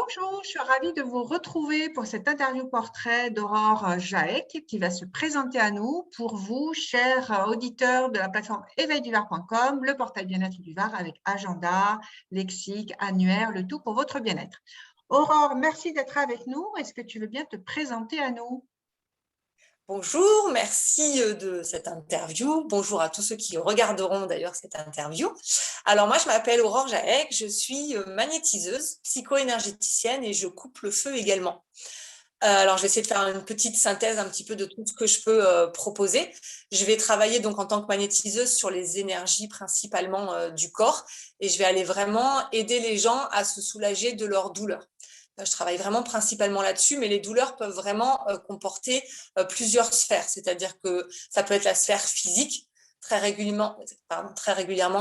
Bonjour, je suis ravie de vous retrouver pour cette interview portrait d'Aurore Jaec qui va se présenter à nous pour vous, chers auditeurs de la plateforme éveilduvard.com, le portail bien-être du Var avec agenda, lexique, annuaire, le tout pour votre bien-être. Aurore, merci d'être avec nous. Est-ce que tu veux bien te présenter à nous? Bonjour, merci de cette interview. Bonjour à tous ceux qui regarderont d'ailleurs cette interview. Alors moi, je m'appelle Aurore Jaec, je suis magnétiseuse, psycho-énergéticienne et je coupe le feu également. Alors, je vais essayer de faire une petite synthèse un petit peu de tout ce que je peux proposer. Je vais travailler donc en tant que magnétiseuse sur les énergies principalement du corps et je vais aller vraiment aider les gens à se soulager de leurs douleurs. Je travaille vraiment principalement là-dessus, mais les douleurs peuvent vraiment comporter plusieurs sphères. C'est-à-dire que ça peut être la sphère physique. Très régulièrement,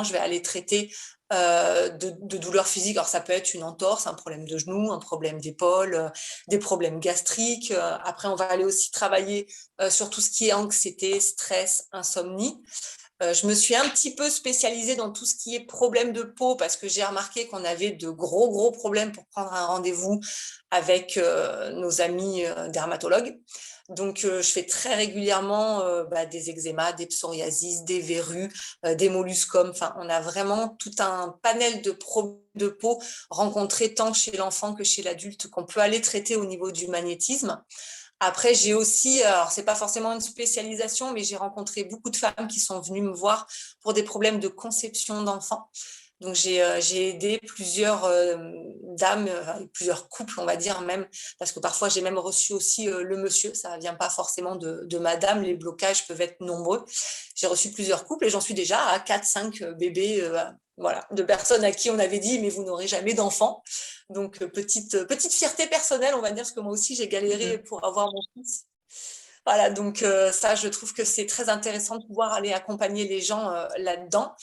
je vais aller traiter de douleurs physiques. Alors, ça peut être une entorse, un problème de genou, un problème d'épaule, des problèmes gastriques. Après, on va aller aussi travailler sur tout ce qui est anxiété, stress, insomnie. Je me suis un petit peu spécialisée dans tout ce qui est problème de peau parce que j'ai remarqué qu'on avait de gros problèmes pour prendre un rendez-vous avec nos amis dermatologues. Donc, je fais très régulièrement des eczémas, des psoriasis, des verrues, des molluscomes. Enfin, on a vraiment tout un panel de problèmes de peau rencontrés tant chez l'enfant que chez l'adulte qu'on peut aller traiter au niveau du magnétisme. Après, j'ai aussi, alors c'est pas forcément une spécialisation, mais j'ai rencontré beaucoup de femmes qui sont venues me voir pour des problèmes de conception d'enfants. Donc, j'ai aidé plusieurs dames, plusieurs couples, on va dire même, parce que parfois, j'ai même reçu aussi le monsieur. Ça ne vient pas forcément de madame. Les blocages peuvent être nombreux. J'ai reçu plusieurs couples et j'en suis déjà à 4-5 bébés, voilà, de personnes à qui on avait dit, mais vous n'aurez jamais d'enfants. Donc, petite fierté personnelle, on va dire, parce que moi aussi, j'ai galéré pour avoir mon fils. Voilà, donc ça, je trouve que c'est très intéressant de pouvoir aller accompagner les gens là-dedans.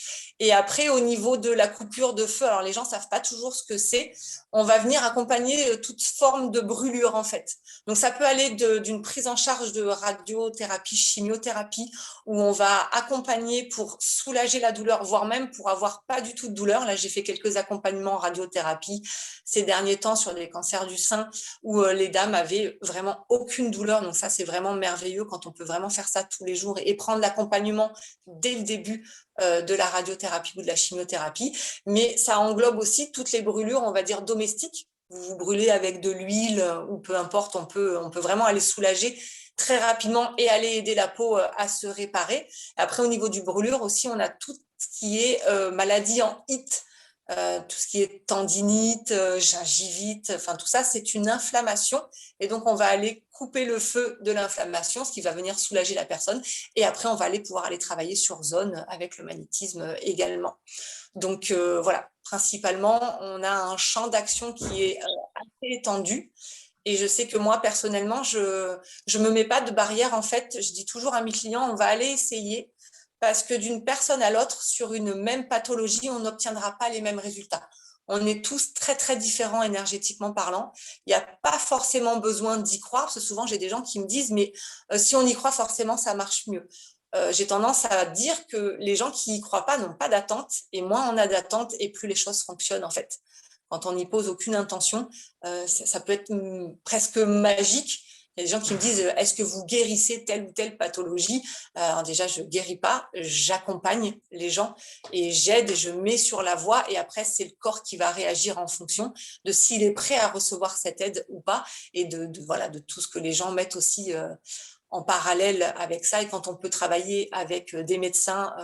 Et après, au niveau de la coupure de feu, alors les gens ne savent pas toujours ce que c'est. On va venir accompagner toute forme de brûlure, en fait. Donc, ça peut aller d'une prise en charge de radiothérapie, chimiothérapie, où on va accompagner pour soulager la douleur, voire même pour avoir pas du tout de douleur. Là, j'ai fait quelques accompagnements en radiothérapie ces derniers temps sur des cancers du sein où les dames avaient vraiment aucune douleur. Donc ça, c'est vraiment merveilleux quand on peut vraiment faire ça tous les jours et prendre l'accompagnement dès le début de la radiothérapie ou de la chimiothérapie. Mais ça englobe aussi toutes les brûlures, on va dire, domestiques. Vous vous brûlez avec de l'huile ou peu importe, on peut vraiment aller soulager très rapidement et aller aider la peau à se réparer. Après, au niveau du brûlure aussi, on a tout ce qui est maladie en HIT. Tout ce qui est tendinite, gingivite, enfin tout ça, c'est une inflammation. Et donc, on va aller couper le feu de l'inflammation, ce qui va venir soulager la personne. Et après, on va pouvoir aller travailler sur zone avec le magnétisme également. Donc, voilà, principalement, on a un champ d'action qui est assez étendu. Et je sais que moi, personnellement, je ne me mets pas de barrière. En fait, je dis toujours à mes clients, on va aller essayer parce que d'une personne à l'autre, sur une même pathologie, on n'obtiendra pas les mêmes résultats. On est tous très différents énergétiquement parlant. Il n'y a pas forcément besoin d'y croire, parce que souvent, j'ai des gens qui me disent, mais si on y croit, forcément, ça marche mieux. J'ai tendance à dire que les gens qui n'y croient pas n'ont pas d'attente, et moins on a d'attente, et plus les choses fonctionnent, en fait. Quand on n'y pose aucune intention, ça peut être presque magique. Il y a des gens qui me disent, est-ce que vous guérissez telle ou telle pathologie? Alors déjà, je ne guéris pas, j'accompagne les gens et j'aide et je mets sur la voie. Et après, c'est le corps qui va réagir en fonction de s'il est prêt à recevoir cette aide ou pas et voilà, de tout ce que les gens mettent aussi en parallèle avec ça. Et quand on peut travailler avec des médecins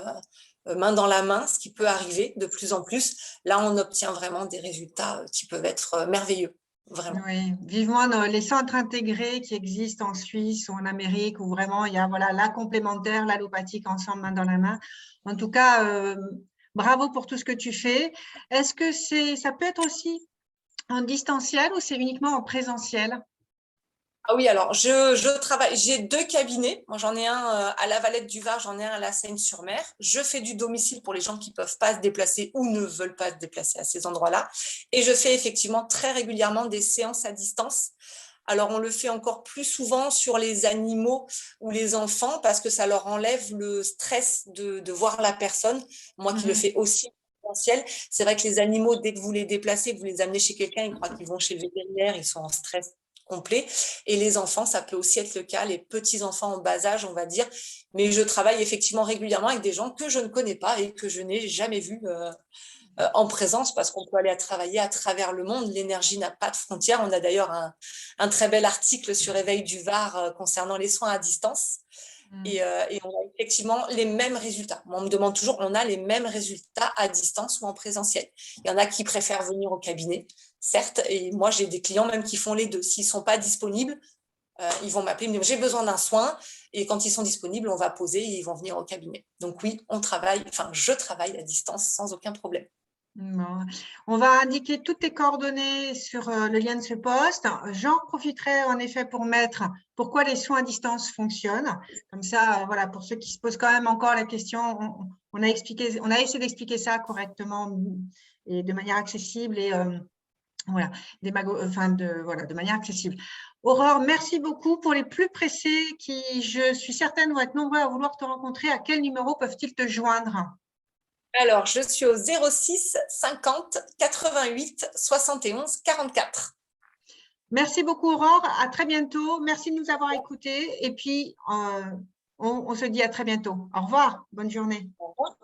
main dans la main, ce qui peut arriver de plus en plus, là, on obtient vraiment des résultats qui peuvent être merveilleux. Vraiment. Oui, vivement les centres intégrés qui existent en Suisse ou en Amérique où vraiment il y a voilà, la complémentaire, l'allopathique ensemble, main dans la main. En tout cas, bravo pour tout ce que tu fais. Est-ce que ça peut être aussi en distanciel ou c'est uniquement en présentiel? Ah oui, alors je travaille, j'ai deux cabinets. Moi, j'en ai un à la Valette du Var, j'en ai un à la Seine-sur-Mer. Je fais du domicile pour les gens qui ne peuvent pas se déplacer ou ne veulent pas se déplacer à ces endroits-là. Et je fais effectivement très régulièrement des séances à distance. Alors, on le fait encore plus souvent sur les animaux ou les enfants parce que ça leur enlève le stress de voir la personne. Moi qui le fais aussi présentiel. C'est vrai que les animaux, dès que vous les déplacez, que vous les amenez chez quelqu'un, ils croient qu'ils vont chez le vétérinaire, ils sont en stress complet. Et les enfants, ça peut aussi être le cas, les petits-enfants en bas âge, on va dire. Mais je travaille effectivement régulièrement avec des gens que je ne connais pas et que je n'ai jamais vus en présence, parce qu'on peut aller travailler à travers le monde. L'énergie n'a pas de frontières. On a d'ailleurs un très bel article sur Éveil du Var concernant les soins à distance. Et on a effectivement les mêmes résultats. Moi, on me demande toujours, on a les mêmes résultats à distance ou en présentiel. Il y en a qui préfèrent venir au cabinet, certes, et moi, j'ai des clients même qui font les deux. S'ils ne sont pas disponibles, ils vont m'appeler, me dire, j'ai besoin d'un soin, et quand ils sont disponibles, on va poser et ils vont venir au cabinet. Donc oui, je travaille à distance sans aucun problème. Bon. On va indiquer toutes tes coordonnées sur le lien de ce post. J'en profiterai en effet pour mettre pourquoi les soins à distance fonctionnent. Comme ça, voilà, pour ceux qui se posent quand même encore la question, on a essayé d'expliquer ça correctement et de manière accessible et voilà, de manière accessible. Aurore, merci beaucoup. Pour les plus pressés qui, je suis certaine, vont être nombreux à vouloir te rencontrer, à quel numéro peuvent-ils te joindre? Alors, je suis au 06 50 88 71 44. Merci beaucoup, Aurore. À très bientôt. Merci de nous avoir écoutés. Et puis, on se dit à très bientôt. Au revoir. Bonne journée. Au revoir.